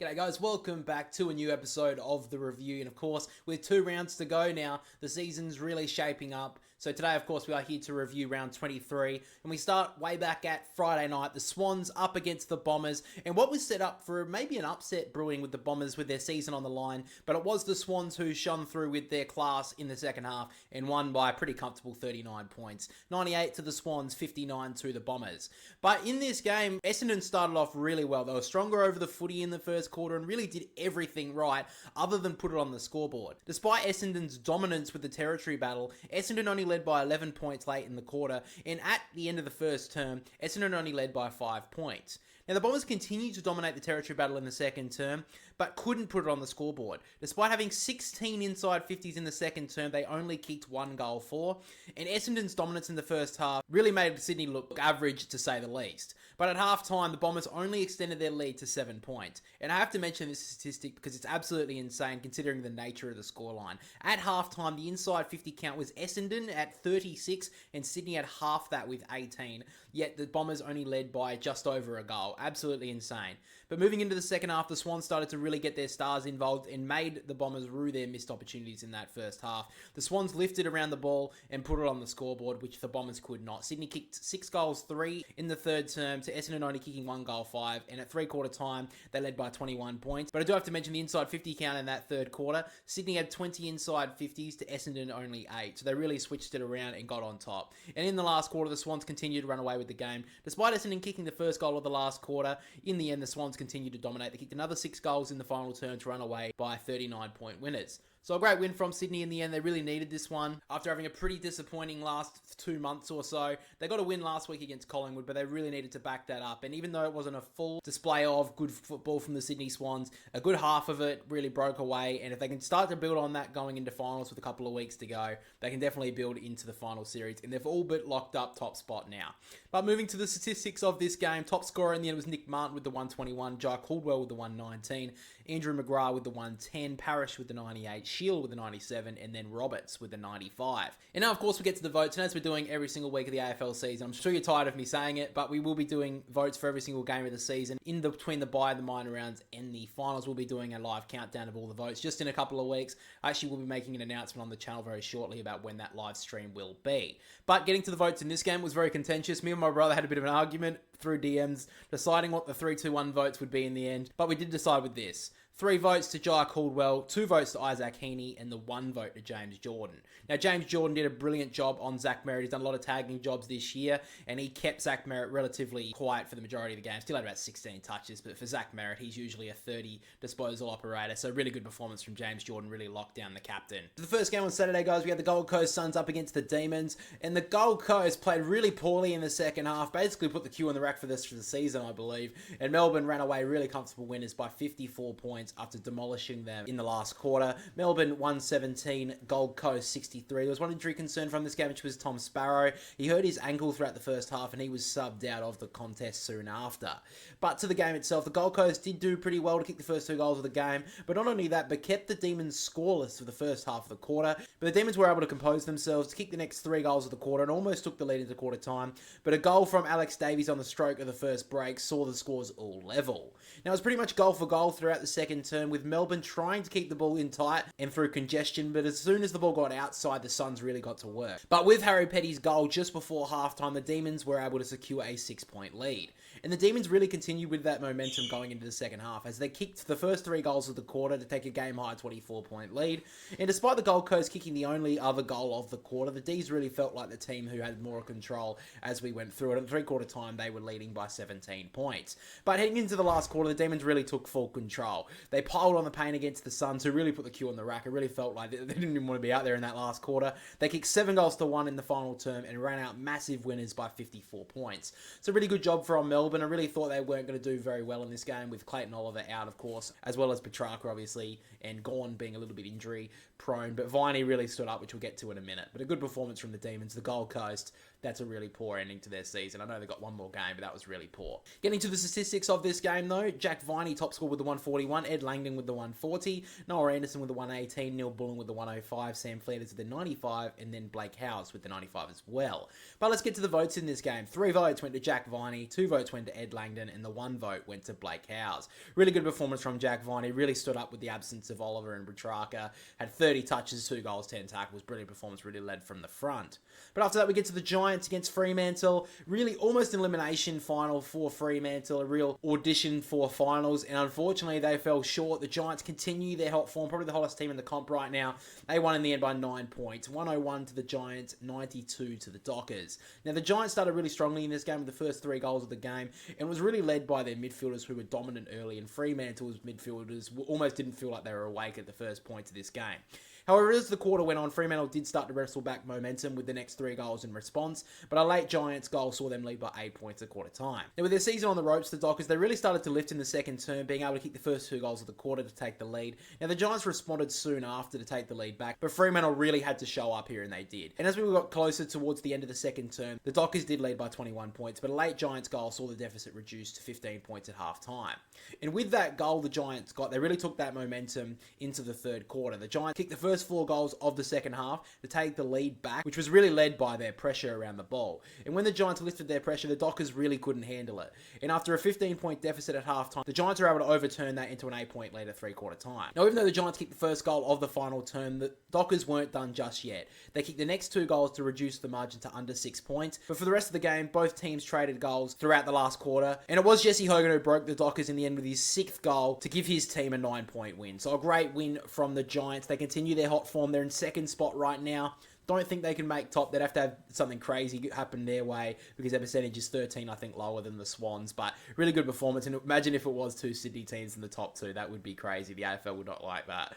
G'day guys, welcome back to a new episode of The Review, and of course, with 2 rounds to go now, the season's really shaping up. So today, of course, we are here to review round 23, and we start way back at Friday night, the Swans up against the Bombers, and what was set up for maybe an upset brewing with the Bombers with their season on the line, but it was the Swans who shone through with their class in the second half and won by a pretty comfortable 39 points. 98 to the Swans, 59 to the Bombers. But in this game, Essendon started off really well. They were stronger over the footy in the first quarter and really did everything right other than put it on the scoreboard. Despite Essendon's dominance with the territory battle, Essendon only led by 11 points late in the quarter, and at the end of the first term, Essendon only led by 5 points. Now, the Bombers continued to dominate the territory battle in the second term, but couldn't put it on the scoreboard. Despite having 16 inside 50s in the second term, they only kicked 1 goal for, and Essendon's dominance in the first half really made Sydney look average, to say the least. But at halftime, the Bombers only extended their lead to 7 points. And I have to mention this statistic because it's absolutely insane considering the nature of the scoreline. At halftime, the inside 50 count was Essendon at 36 and Sydney at half that with 18. Yet the Bombers only led by just over a goal. Absolutely insane. But moving into the second half, the Swans started to really get their stars involved and made the Bombers rue their missed opportunities in that first half. The Swans lifted around the ball and put it on the scoreboard, which the Bombers could not. Sydney kicked 6 goals, 3 in the third term, to Essendon only kicking 1 goal, 5, and at three-quarter time, they led by 21 points. But I do have to mention the inside 50 count in that third quarter. Sydney had 20 inside 50s to Essendon only 8, so they really switched it around and got on top. And in the last quarter, the Swans continued to run away with the game. Despite Essendon kicking the first goal of the last quarter, in the end, the Swans continued to dominate. They kicked another 6 goals in the final term to run away by 39-point winners. So a great win from Sydney in the end. They really needed this one. After having a pretty disappointing last 2 months or so, they got a win last week against Collingwood, but they really needed to back that up. And even though it wasn't a full display of good football from the Sydney Swans, a good half of it really broke away. And if they can start to build on that going into finals with a couple of weeks to go, they can definitely build into the final series. And they've all but locked up top spot now. But moving to the statistics of this game, top scorer in the end was Nick Martin with the 121, Jai Caldwell with the 119, Andrew McGrath with the 110, Parrish with the 98, Shield with the 97, and then Roberts with the 95. And now, of course, we get to the votes, and as we're doing every single week of the AFL season, I'm sure you're tired of me saying it, but we will be doing votes for every single game of the season. Between the bye, the minor rounds, and the finals, we'll be doing a live countdown of all the votes just in a couple of weeks. Actually, we'll be making an announcement on the channel very shortly about when that live stream will be. But getting to the votes in this game was very contentious. Me and my brother had a bit of an argument through DMs, deciding what the 3-2-1 votes would be in the end, but we did decide with this. 3 votes to Jai Caldwell, 2 votes to Isaac Heaney, and the 1 vote to James Jordan. Now, James Jordan did a brilliant job on Zach Merritt. He's done a lot of tagging jobs this year, and he kept Zach Merritt relatively quiet for the majority of the game. Still had about 16 touches, but for Zach Merritt, he's usually a 30 disposal operator, so really good performance from James Jordan, really locked down the captain. For the first game on Saturday, guys, we had the Gold Coast Suns up against the Demons, and the Gold Coast played really poorly in the second half, basically put the queue on the rack for the season, I believe, and Melbourne ran away really comfortable winners by 54 points after demolishing them in the last quarter. Melbourne 117, Gold Coast 63. There was one injury concern from this game, which was Tom Sparrow. He hurt his ankle throughout the first half, and he was subbed out of the contest soon after. But to the game itself, the Gold Coast did do pretty well to kick the first 2 goals of the game, but not only that, but kept the Demons scoreless for the first half of the quarter. But the Demons were able to compose themselves to kick the next 3 goals of the quarter and almost took the lead into quarter time. But a goal from Alex Davies on the stroke of the first break saw the scores all level. Now, it was pretty much goal for goal throughout the second term, with Melbourne trying to keep the ball in tight and through congestion, but as soon as the ball got outside, the Suns really got to work. But with Harry Petty's goal just before halftime, the Demons were able to secure a 6-point lead. And the Demons really continued with that momentum going into the second half, as they kicked the first 3 goals of the quarter to take a game-high 24-point lead. And despite the Gold Coast kicking the only other goal of the quarter, the D's really felt like the team who had more control as we went through it. At three-quarter time, they were leading by 17 points. But heading into the last quarter, the Demons really took full control. They piled on the pain against the Suns, who really put the queue on the rack. It really felt like they didn't even want to be out there in that last quarter. They kicked 7 goals to 1 in the final term and ran out massive winners by 54 points. So a really good job from Melbourne. I really thought they weren't going to do very well in this game, with Clayton Oliver out, of course, as well as Petrarca, obviously, and Gawn being a little bit injury prone. But Viney really stood up, which we'll get to in a minute. But a good performance from the Demons. The Gold Coast, that's a really poor ending to their season. I know they got one more game, but that was really poor. Getting to the statistics of this game, though, Jack Viney top score with the 141, Ed Langdon with the 140, Noah Anderson with the 118, Neil Bullen with the 105, Sam Flanders with the 95, and then Blake Howes with the 95 as well. But let's get to the votes in this game. 3 votes went to Jack Viney, 2 votes went went to Ed Langdon, and the 1 vote went to Blake Howes. Really good performance from Jack Viney. Really stood up with the absence of Oliver and Petrarca. Had 30 touches, 2 goals, 10 tackles. Brilliant performance, really led from the front. But after that, we get to the Giants against Fremantle. Really almost an elimination final for Fremantle. A real audition for finals. And unfortunately, they fell short. The Giants continue their hot form. Probably the hottest team in the comp right now. They won in the end by 9 points. 101 to the Giants, 92 to the Dockers. Now, the Giants started really strongly in this game with the first 3 goals of the game. And was really led by their midfielders who were dominant early. And Fremantle's midfielders almost didn't feel like they were awake at the first point of this game. However, as the quarter went on, Fremantle did start to wrestle back momentum with the next 3 goals in response, but a late Giants goal saw them lead by 8 points at quarter time. Now, with their season on the ropes, the Dockers, they really started to lift in the second term, being able to kick the first 2 goals of the quarter to take the lead. Now, the Giants responded soon after to take the lead back, but Fremantle really had to show up here, and they did. And as we got closer towards the end of the second term, the Dockers did lead by 21 points, but a late Giants goal saw the deficit reduced to 15 points at half time. And with that goal the Giants got, they really took that momentum into the third quarter. The Giants kicked the first 4 goals of the second half to take the lead back, which was really led by their pressure around the ball. And when the Giants lifted their pressure, the Dockers really couldn't handle it. And after a 15-point deficit at halftime, the Giants were able to overturn that into an 8-point lead at 3/4 time. Now, even though the Giants kicked the first goal of the final term, the Dockers weren't done just yet. They kicked the next 2 goals to reduce the margin to under 6 points. But for the rest of the game, both teams traded goals throughout the last quarter. And it was Jesse Hogan who broke the Dockers in the end with his 6th goal to give his team a 9-point win. So a great win from the Giants. They continue their hot form. They're in second spot right now. Don't think they can make top. They'd have to have something crazy happen their way because their percentage is 13, I think, lower than the Swans. But really good performance. And imagine if it was 2 Sydney teams in the top 2. That would be crazy. The AFL would not like that.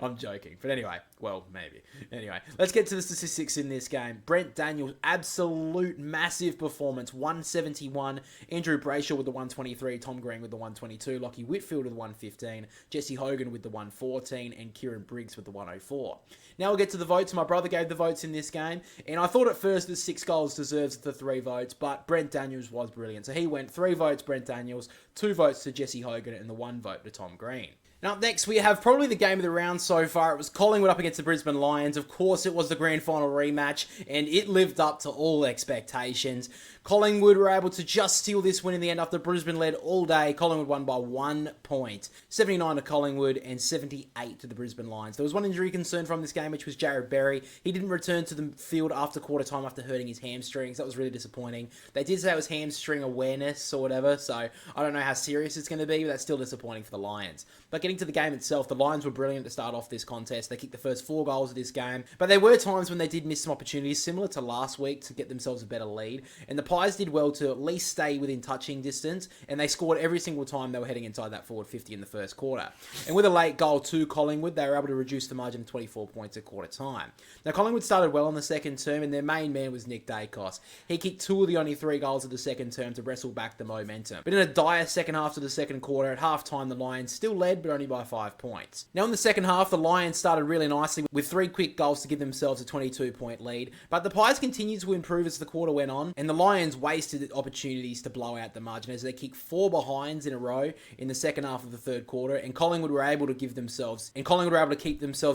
I'm joking. But anyway, well, maybe. Anyway, let's get to the statistics in this game. Brent Daniels, absolute massive performance. 171. Andrew Brayshaw with the 123. Tom Green with the 122. Lockie Whitfield with the 115. Jesse Hogan with the 114. And Kieran Briggs with the 104. Now we'll get to the votes. My brother gave the votes in this game, and I thought at first that 6 goals deserves the 3 votes, but Brent Daniels was brilliant. So he went 3 votes Brent Daniels, 2 votes to Jesse Hogan, and the 1 vote to Tom Green. Now up next, we have probably the game of the round so far. It was Collingwood up against the Brisbane Lions. Of course, it was the grand final rematch, and it lived up to all expectations. Collingwood were able to just steal this win in the end after Brisbane led all day. Collingwood won by 1 point. 79 to Collingwood and 78 to the Brisbane Lions. There was one injury concern from this game, which was Jared Berry. He didn't return to the field after quarter time after hurting his hamstrings. That was really disappointing. They did say it was hamstring awareness or whatever, so I don't know how serious it's going to be, but that's still disappointing for the Lions. But getting to the game itself, the Lions were brilliant to start off this contest. They kicked the first 4 goals of this game, but there were times when they did miss some opportunities, similar to last week, to get themselves a better lead. And the Pies did well to at least stay within touching distance, and they scored every single time they were heading inside that forward 50 in the first quarter. And with a late goal to Collingwood, they were able to reduce the margin to 24 points at quarter time. Now, Collingwood started well in the second term, and their main man was Nick Dacos. He kicked 2 of the only 3 goals of the second term to wrestle back the momentum. But in a dire second half to the second quarter, at half time, the Lions still led, but only by 5 points. Now, in the second half, the Lions started really nicely with 3 quick goals to give themselves a 22-point lead. But the Pies continued to improve as the quarter went on, and the Lions wasted opportunities to blow out the margin as they kicked 4 behinds in a row in the second half of the third quarter, and Collingwood were able to keep themselves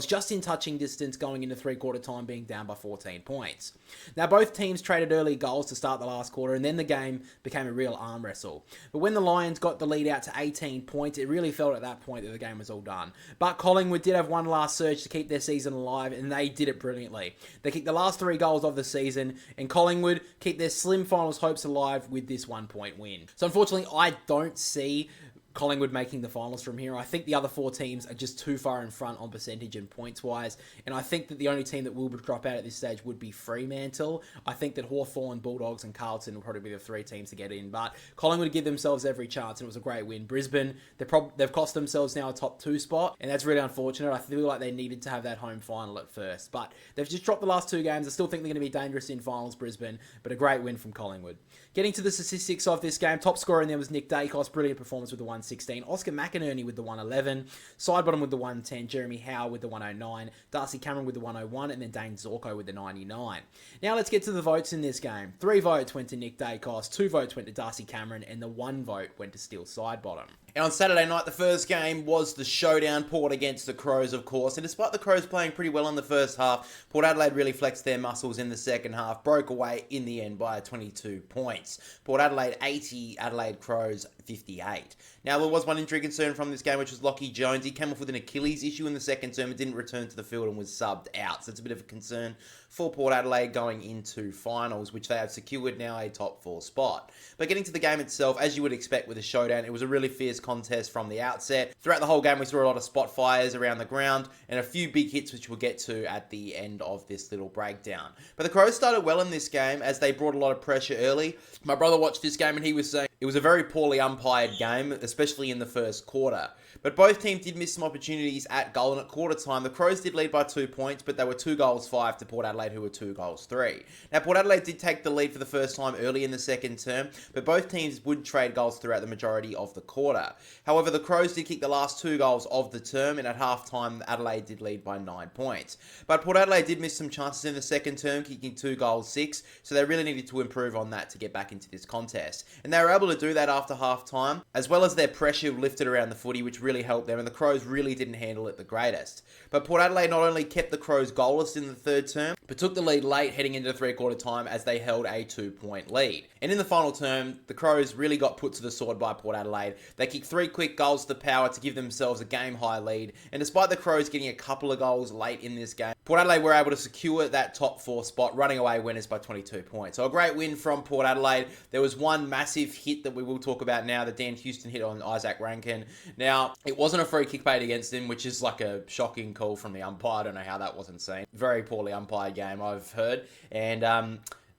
just in touching distance going into 3/4 time, being down by 14 points. Now, both teams traded early goals to start the last quarter, and then the game became a real arm wrestle. But when the Lions got the lead out to 18 points, it really felt at that point that the game was all done. But Collingwood did have one last surge to keep their season alive, and they did it brilliantly. They kicked the last 3 goals of the season, and Collingwood keep their slim finals hopes alive with this 1-point win. So unfortunately, I don't see Collingwood making the finals from here. I think the other 4 teams are just too far in front on percentage and points-wise, and I think that the only team that will drop out at this stage would be Fremantle. I think that Hawthorn, Bulldogs, and Carlton will probably be the 3 teams to get in, but Collingwood give themselves every chance, and it was a great win. Brisbane, they've cost themselves now a top 2 spot, and that's really unfortunate. I feel like they needed to have that home final at first, but they've just dropped the last 2 games. I still think they're going to be dangerous in finals, Brisbane, but a great win from Collingwood. Getting to the statistics of this game, top scorer in there was Nick Dacos, brilliant performance with the 116, Oscar McInerney with the 111, Sidebottom with the 110, Jeremy Howe with the 109, Darcy Cameron with the 101, and then Dane Zorko with the 99. Now let's get to the votes in this game. 3 votes went to Nick Dacos, 2 votes went to Darcy Cameron, and the 1 vote went to Steele Sidebottom. And on Saturday night, the first game was the showdown, Port against the Crows, of course. And despite the Crows playing pretty well in the first half, Port Adelaide really flexed their muscles in the second half, broke away in the end by 22 points. Port Adelaide 80, Adelaide Crows 58. Now, there was one injury concern from this game, which was Lachie Jones. He came off with an Achilles issue in the second term and didn't return to the field and was subbed out. So it's a bit of a concern for Port Adelaide going into finals, which they have secured now a top 4 spot. But getting to the game itself, as you would expect with a showdown, it was a really fierce contest from the outset. Throughout the whole game, we saw a lot of spot fires around the ground and a few big hits, which we'll get to at the end of this little breakdown. But the Crows started well in this game as they brought a lot of pressure early. My brother watched this game and he was saying it was a very poorly umpired game, especially in the first quarter. But both teams did miss some opportunities at goal, and at quarter time, the Crows did lead by 2 points, but they were 2 goals 5 to Port Adelaide, who were 2 goals 3. Now, Port Adelaide did take the lead for the first time early in the second term, but both teams would trade goals throughout the majority of the quarter. However, the Crows did kick the last 2 goals of the term, and at half-time, Adelaide did lead by 9 points. But Port Adelaide did miss some chances in the second term, kicking 2 goals 6, so they really needed to improve on that to get back into this contest. And they were able to do that after half-time, as well as their pressure lifted around the footy, which really helped them, and the Crows really didn't handle it the greatest. But Port Adelaide not only kept the Crows goalless in the third term, but took the lead late heading into the three-quarter time as they held a 2-point lead. And in the final term, the Crows really got put to the sword by Port Adelaide. They kicked 3 quick goals to power to give themselves a game-high lead, and despite the Crows getting a couple of goals late in this game, Port Adelaide were able to secure that top 4 spot, running away winners by 22 points. So a great win from Port Adelaide. There was one massive hit that we will talk about now, the Dan Houston hit on Isaac Rankin. Now, it wasn't a free kick paid against him, which is like a shocking call from the umpire. I don't know how that wasn't seen. Very poorly umpired game, I've heard. And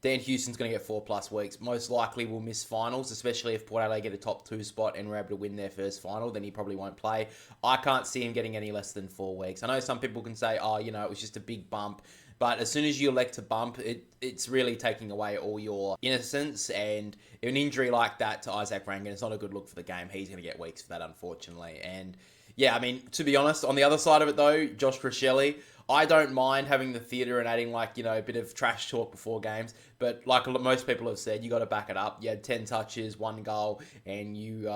Dan Houston's going to get 4+ weeks. Most likely will miss finals, especially if Port Adelaide get a top 2 spot and we're able to win their first final, then he probably won't play. I can't see him getting any less than 4 weeks. I know some people can say, oh, you know, it was just a big bump. But as soon as you elect to bump, it's really taking away all your innocence. And an injury like that to Isaac Rankin, it's not a good look for the game. He's going to get weeks for that, unfortunately. And yeah, I mean, to be honest, on the other side of it though, Josh Crichelli, I don't mind having the theatre and adding like, you know, a bit of trash talk before games. But like most people have said, you got to back it up. You had 10 touches, 1 goal, and you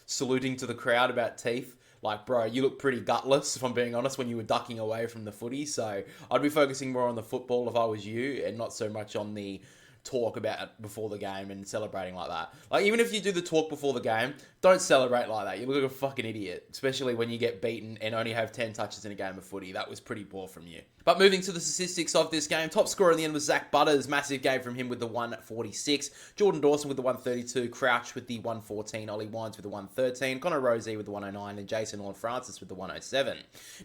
saluting to the crowd about teeth. Like, bro, you look pretty gutless, if I'm being honest, when you were ducking away from the footy. So I'd be focusing more on the football if I was you, and not so much on the talk about before the game and celebrating like that. Like, even if you do the talk before the game, don't celebrate like that. You look like a fucking idiot, especially when you get beaten and only have 10 touches in a game of footy. That was pretty poor from you. But moving to the statistics of this game, top scorer in the end was Zach Butters. Massive game from him with the 146. Jordan Dawson with the 132. Crouch with the 114. Ollie Wines with the 113. Connor Rosie with the 109. And Jason Horne-Francis with the 107.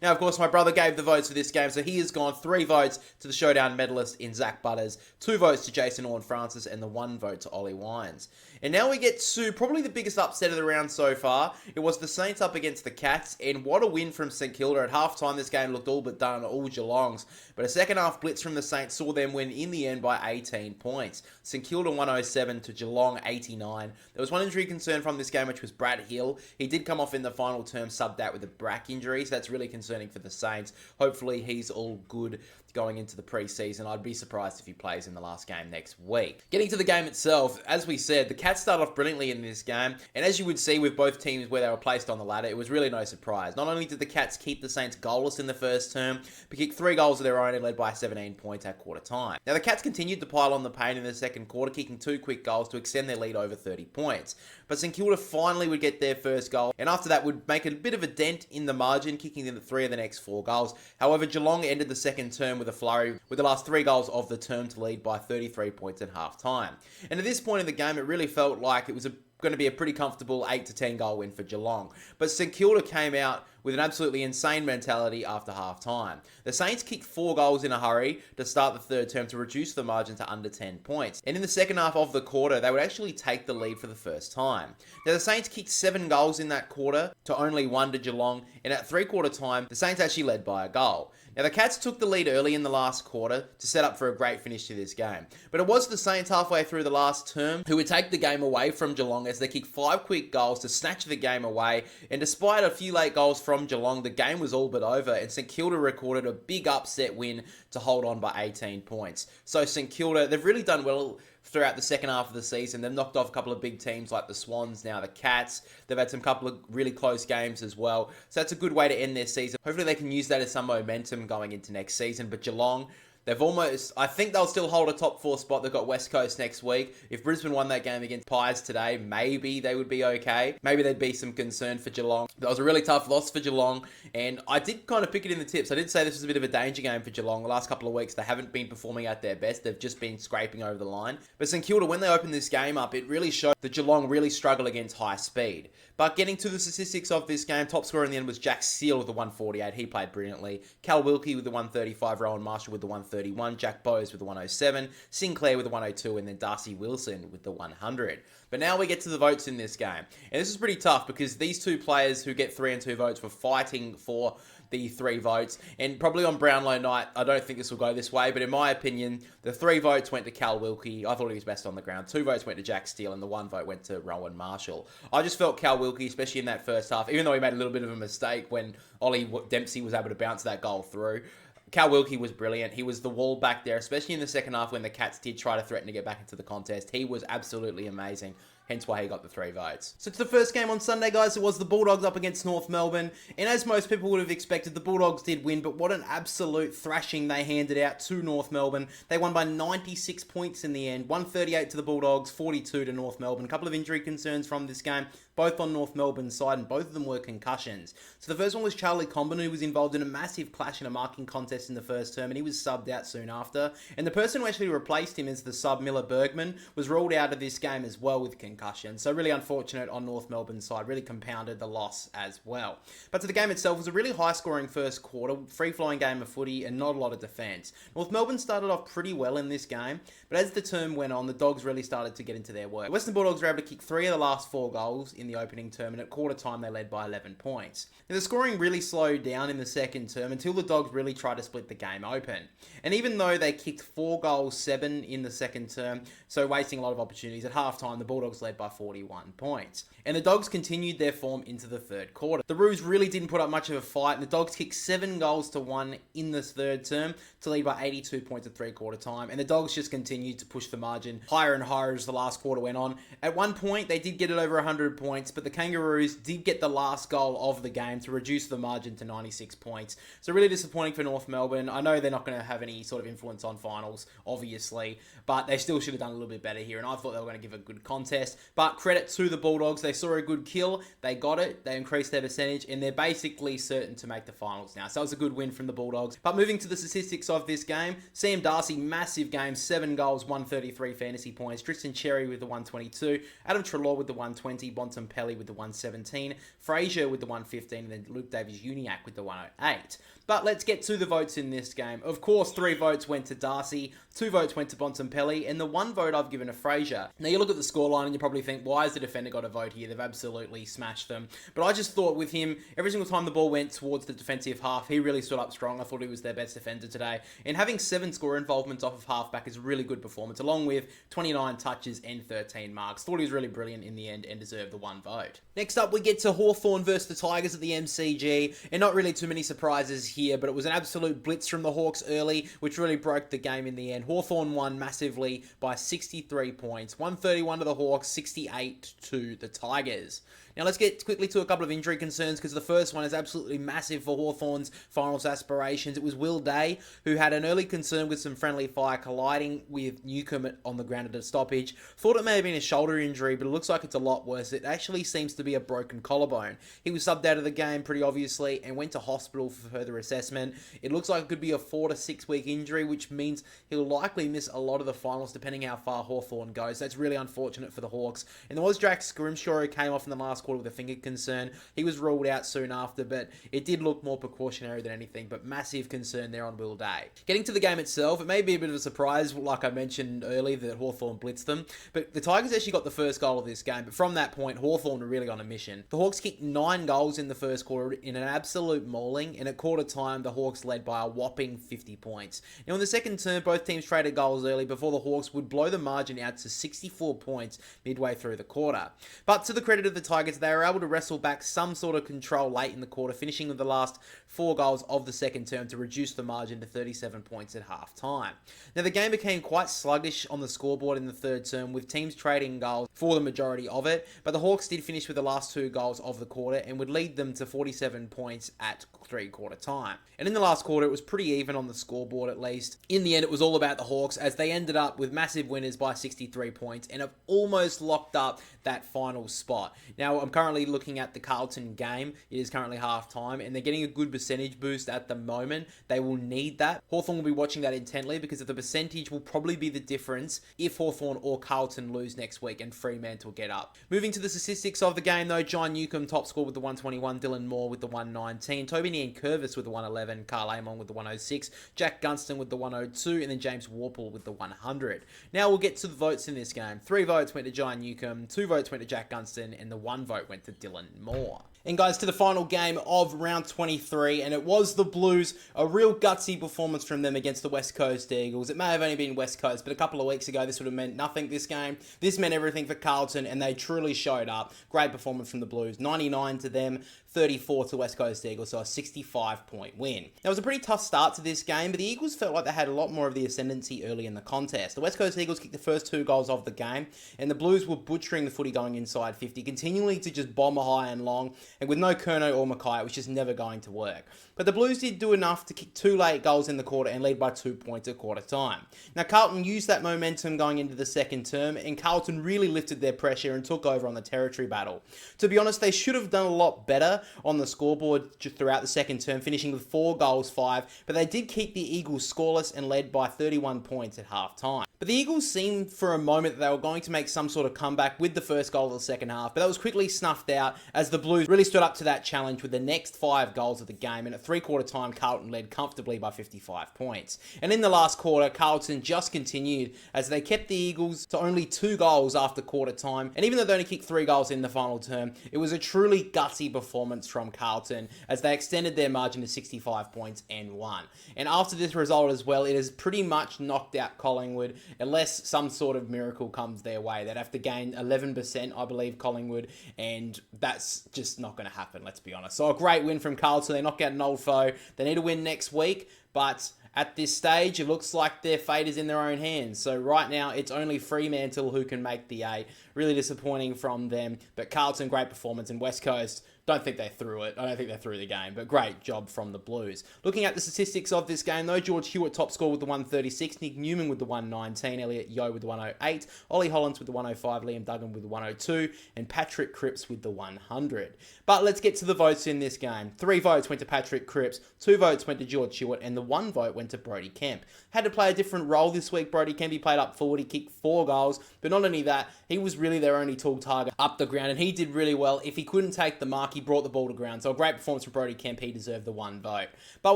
Now, of course, my brother gave the votes for this game, so he has gone 3 votes to the showdown medalist in Zach Butters, 2 votes to Jason Horne-Francis, and the 1 vote to Ollie Wines. And now we get to probably the biggest upset of the round so far. It was the Saints up against the Cats, and what a win from St Kilda. At halftime, this game looked all but done, all Geelong's. But a second half blitz from the Saints saw them win in the end by 18 points. St Kilda 107 to Geelong 89. There was one injury concern from this game, which was Brad Hill. He did come off in the final term, subbed out with a back injury, so that's really concerning for the Saints. Hopefully he's all good going into the preseason. I'd be surprised if he plays in the last game next week. Getting to the game itself, as we said, the Cats started off brilliantly in this game, and as you would see with both teams where they were placed on the ladder, it was really no surprise. Not only did the Cats keep the Saints goalless in the first term, but kicked 3 goals of their own and led by 17 points at quarter time. Now, the Cats continued to pile on the pain in the second quarter, kicking 2 quick goals to extend their lead over 30 points. But St Kilda finally would get their first goal, and after that would make a bit of a dent in the margin, kicking in 3 of the next 4 goals. However, Geelong ended the second term with a flurry, with the last 3 goals of the term to lead by 33 points at half-time. And at this point in the game, it really felt like it was going to be a pretty comfortable 8 to 10 goal win for Geelong. But St Kilda came out with an absolutely insane mentality after half-time. The Saints kicked 4 goals in a hurry to start the third term to reduce the margin to under 10 points. And in the second half of the quarter, they would actually take the lead for the first time. Now, the Saints kicked 7 goals in that quarter to only 1 to Geelong, and at three-quarter time, the Saints actually led by a goal. Now, the Cats took the lead early in the last quarter to set up for a great finish to this game. But it was the Saints halfway through the last term who would take the game away from Geelong as they kicked 5 quick goals to snatch the game away. And despite a few late goals from Geelong, the game was all but over, and St Kilda recorded a big upset win to hold on by 18 points. So St Kilda, they've really done well throughout the second half of the season. They've knocked off a couple of big teams like the Swans, now the Cats. They've had some couple of really close games as well. So that's a good way to end their season. Hopefully they can use that as some momentum going into next season. But Geelong, I think they'll still hold a top 4 spot. They've got West Coast next week. If Brisbane won that game against Pies today, maybe they would be okay. Maybe there'd be some concern for Geelong. That was a really tough loss for Geelong, and I did kind of pick it in the tips. I did say this was a bit of a danger game for Geelong. The last couple of weeks, they haven't been performing at their best. They've just been scraping over the line. But St Kilda, when they opened this game up, it really showed that Geelong really struggle against high speed. But getting to the statistics of this game, top scorer in the end was Jack Steele with the 148. He played brilliantly. Cal Wilkie with the 135. Rowan Marshall with the 131. Jack Bowes with the 107. Sinclair with the 102. And then Darcy Wilson with the 100. But now we get to the votes in this game. And this is pretty tough because these two players who get 3 and 2 votes were fighting for the 3 votes. And probably on Brownlow night, I don't think this will go this way, but in my opinion, the 3 votes went to Cal Wilkie. I thought he was best on the ground. 2 votes went to Jack Steele, and the 1 vote went to Rowan Marshall. I just felt Cal Wilkie, especially in that first half, even though he made a little bit of a mistake when Ollie Dempsey was able to bounce that goal through, Cal Wilkie was brilliant. He was the wall back there, especially in the second half when the Cats did try to threaten to get back into the contest. He was absolutely amazing. Hence why he got the 3 votes. So to the first game on Sunday, guys, it was the Bulldogs up against North Melbourne. And as most people would have expected, the Bulldogs did win, but what an absolute thrashing they handed out to North Melbourne. They won by 96 points in the end. 138 to the Bulldogs, 42 to North Melbourne. A couple of injury concerns from this game, both on North Melbourne's side, and both of them were concussions. So the first one was Charlie Comben, who was involved in a massive clash in a marking contest in the first term, and he was subbed out soon after. And the person who actually replaced him as the sub, Miller Bergman, was ruled out of this game as well with concussion. So really unfortunate on North Melbourne's side, really compounded the loss as well. But to the game itself, it was a really high-scoring first quarter, free-flowing game of footy, and not a lot of defence. North Melbourne started off pretty well in this game, but as the term went on, the Dogs really started to get into their work. The Western Bulldogs were able to kick 3 of the last 4 goals in the opening term, and at quarter time they led by 11 points. Now, the scoring really slowed down in the second term until the Dogs really tried to split the game open. And even though they kicked 4 goals, 7 in the second term, so wasting a lot of opportunities, at halftime the Bulldogs led by 41 points. And the Dogs continued their form into the third quarter. The Roos really didn't put up much of a fight, and the Dogs kicked 7 goals to 1 in this third term to lead by 82 points at three-quarter time. And the Dogs just continued to push the margin higher and higher as the last quarter went on. At one point, they did get it over 100 points, but the Kangaroos did get the last goal of the game to reduce the margin to 96 points. So really disappointing for North Melbourne. I know they're not going to have any sort of influence on finals, obviously, but they still should have done a little bit better here, and I thought they were going to give a good contest. But credit to the Bulldogs, they saw a good kill, they got it, they increased their percentage, and they're basically certain to make the finals now. So it was a good win from the Bulldogs. But moving to the statistics of this game, Sam Darcy, massive game, 7 goals, 133 fantasy points. Tristan Cherry with the 122, Adam Treloar with the 120, Bontempelli with the 117, Fraser with the 115, and then Luke Davies-Uniacke with the 108. But let's get to the votes in this game. Of course, 3 votes went to Darcy, 2 votes went to Bontempelli, and the 1 vote I've given to Fraser. Now, you look at the scoreline and you probably think, why has the defender got a vote here? They've absolutely smashed them. But I just thought with him, every single time the ball went towards the defensive half, he really stood up strong. I thought he was their best defender today. And having 7 score involvements off of halfback is a really good performance, along with 29 touches and 13 marks. Thought he was really brilliant in the end and deserved the 1 vote. Next up, we get to Hawthorn versus the Tigers at the MCG. And not really too many surprises here, but it was an absolute blitz from the Hawks early, which really broke the game in the end. Hawthorn won massively by 63 points, 131 to the Hawks, 68 to the Tigers. Now let's get quickly to a couple of injury concerns, because the first one is absolutely massive for Hawthorn's finals aspirations. It was Will Day, who had an early concern with some friendly fire colliding with Newcomb on the ground at a stoppage. Thought it may have been a shoulder injury, but it looks like it's a lot worse. It actually seems to be a broken collarbone. He was subbed out of the game pretty obviously and went to hospital for further assessment. It looks like it could be a 4 to 6 week injury, which means he'll likely miss a lot of the finals depending how far Hawthorn goes. That's really unfortunate for the Hawks. And there was Jack Scrimshaw who came off in the last quarter with a finger concern. He was ruled out soon after, but it did look more precautionary than anything, but massive concern there on Will Day. Getting to the game itself, it may be a bit of a surprise, like I mentioned earlier, that Hawthorn blitzed them, but the Tigers actually got the first goal of this game, but from that point, Hawthorn were really on a mission. The Hawks kicked 9 goals in the first quarter in an absolute mauling, and at quarter time, the Hawks led by a whopping 50 points. Now, in the second term, both teams traded goals early before the Hawks would blow the margin out to 64 points midway through the quarter. But to the credit of the Tigers, they were able to wrestle back some sort of control late in the quarter, finishing with the last 4 goals of the second term to reduce the margin to 37 points at half time. Now, the game became quite sluggish on the scoreboard in the third term, with teams trading goals for the majority of it, but the Hawks did finish with the last 2 goals of the quarter and would lead them to 47 points at 3-quarter time. And in the last quarter, it was pretty even on the scoreboard at least. In the end, it was all about the Hawks as they ended up with massive winners by 63 points and have almost locked up that final spot. Now, I'm currently looking at the Carlton game. It is currently half time and they're getting a good percentage boost at the moment. They will need that. Hawthorn will be watching that intently because the percentage will probably be the difference if Hawthorn or Carlton lose next week and Fremantle get up. Moving to the statistics of the game though, John Newcomb top score with the 121, Dylan Moore with the 119, Toby Curvis with the 111, Carl Amon with the 106, Jack Gunston with the 102, and then James Warple with the 100. Now we'll get to the votes in this game. 3 votes went to John Newcomb, 2 votes went to Jack Gunston, and the 1 vote went to Dylan Moore. And guys, to the final game of round 23, and it was the Blues, a real gutsy performance from them against the West Coast Eagles. It may have only been West Coast, but a couple of weeks ago, this would have meant nothing this game. This meant everything for Carlton, and they truly showed up. Great performance from the Blues. 99 to them, 34 to West Coast Eagles, so a 65-point win. Now, it was a pretty tough start to this game, but the Eagles felt like they had a lot more of the ascendancy early in the contest. The West Coast Eagles kicked the first 2 goals of the game, and the Blues were butchering the footy going inside 50, continually to just bomb high and long, and with no Kerno or Mackay, it was just never going to work. But the Blues did do enough to kick 2 late goals in the quarter and lead by 2 points at quarter time. Now, Carlton used that momentum going into the second term, and Carlton really lifted their pressure and took over on the territory battle. To be honest, they should have done a lot better on the scoreboard throughout the second term, finishing with 4 goals, 5, but they did keep the Eagles scoreless and led by 31 points at half time. But the Eagles seemed for a moment that they were going to make some sort of comeback with the first goal of the second half, but that was quickly snuffed out as the Blues really stood up to that challenge with the next 5 goals of the game, and at 3-quarter time, Carlton led comfortably by 55 points. And in the last quarter, Carlton just continued as they kept the Eagles to only 2 goals after quarter time, and even though they only kicked 3 goals in the final term, it was a truly gutsy performance from Carlton as they extended their margin to 65 points and won. And after this result as well, it has pretty much knocked out Collingwood, unless some sort of miracle comes their way. They'd have to gain 11%, I believe, Collingwood, and that's just not going to happen, let's be honest. So a great win from Carlton. They knock out an old foe. They need to win next week, but at this stage, it looks like their fate is in their own hands. So right now, it's only Fremantle who can make the 8. Really disappointing from them, but Carlton, great performance, and West Coast, don't think they threw it. I don't think they threw the game, but great job from the Blues. Looking at the statistics of this game, though, George Hewitt top score with the 136, Nick Newman with the 119, Elliot Yeo with the 108, Ollie Hollands with the 105, Liam Duggan with the 102, and Patrick Cripps with the 100. But let's get to the votes in this game. 3 votes went to Patrick Cripps, 2 votes went to George Hewitt, and the 1 vote went to Brodie Kemp. Had to play a different role this week. Brodie Kemp, he played up forward, he kicked 4 goals, but not only that, he was really their only tall target up the ground, and he did really well. If he couldn't take the mark, he brought the ball to ground. So a great performance from Brodie Kemp. He deserved the 1 vote. But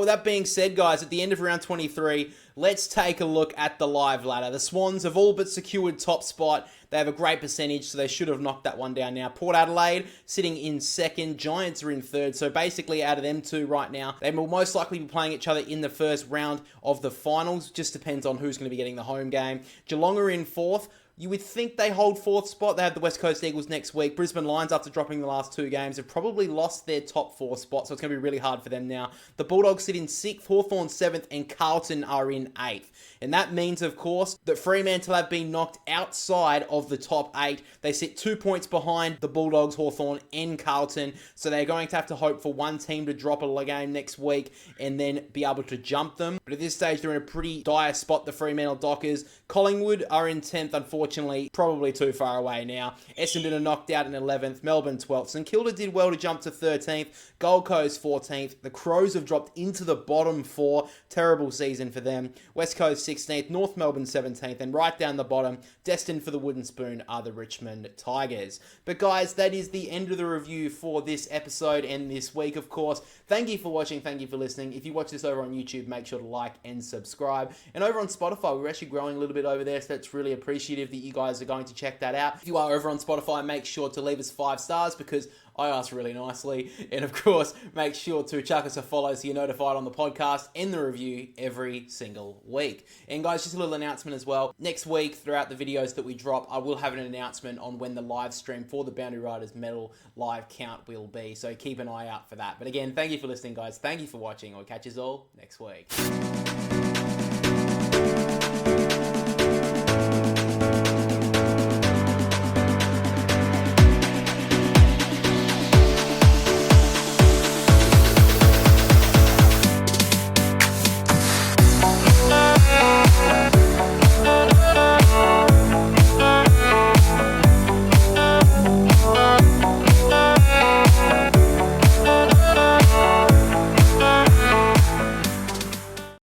with that being said, guys, at the end of round 23, let's take a look at the live ladder. The Swans have all but secured top spot. They have a great percentage, so they should have knocked that one down now. Port Adelaide sitting in second. Giants are in third. So basically, out of them 2 right now, they will most likely be playing each other in the first round of the finals. Just depends on who's going to be getting the home game. Geelong are in 4th. You would think they hold 4th spot. They have the West Coast Eagles next week. Brisbane Lions, after dropping the last 2 games, have probably lost their top 4 spot, so it's going to be really hard for them now. The Bulldogs sit in 6th, Hawthorn 7th, and Carlton are in 8th. And that means, of course, that Fremantle have been knocked outside of the top 8. They sit 2 points behind the Bulldogs, Hawthorn, and Carlton, so they're going to have to hope for one team to drop a game next week and then be able to jump them. But at this stage, they're in a pretty dire spot, the Fremantle Dockers. Collingwood are in 10th, unfortunately. unfortunately, probably too far away now. Essendon are knocked out in 11th, Melbourne 12th. St Kilda did well to jump to 13th, Gold Coast 14th. The Crows have dropped into the bottom 4. Terrible season for them. West Coast 16th, North Melbourne 17th, and right down the bottom, destined for the wooden spoon, are the Richmond Tigers. But guys, that is the end of the review for this episode and this week, of course. Thank you for watching. Thank you for listening. If you watch this over on YouTube, make sure to like and subscribe. And over on Spotify, we're actually growing a little bit over there, so that's really appreciative that you guys are going to check that out. If you are over on Spotify, make sure to leave us 5 stars because I asked really nicely. And of course, make sure to chuck us a follow so you're notified on the podcast and the review every single week. And guys, just a little announcement as well. Next week, throughout the videos that we drop, I will have an announcement on when the live stream for the Boundary Riders Medal live count will be. So keep an eye out for that. But again, thank you for listening, guys. Thank you for watching. I'll catch you all next week.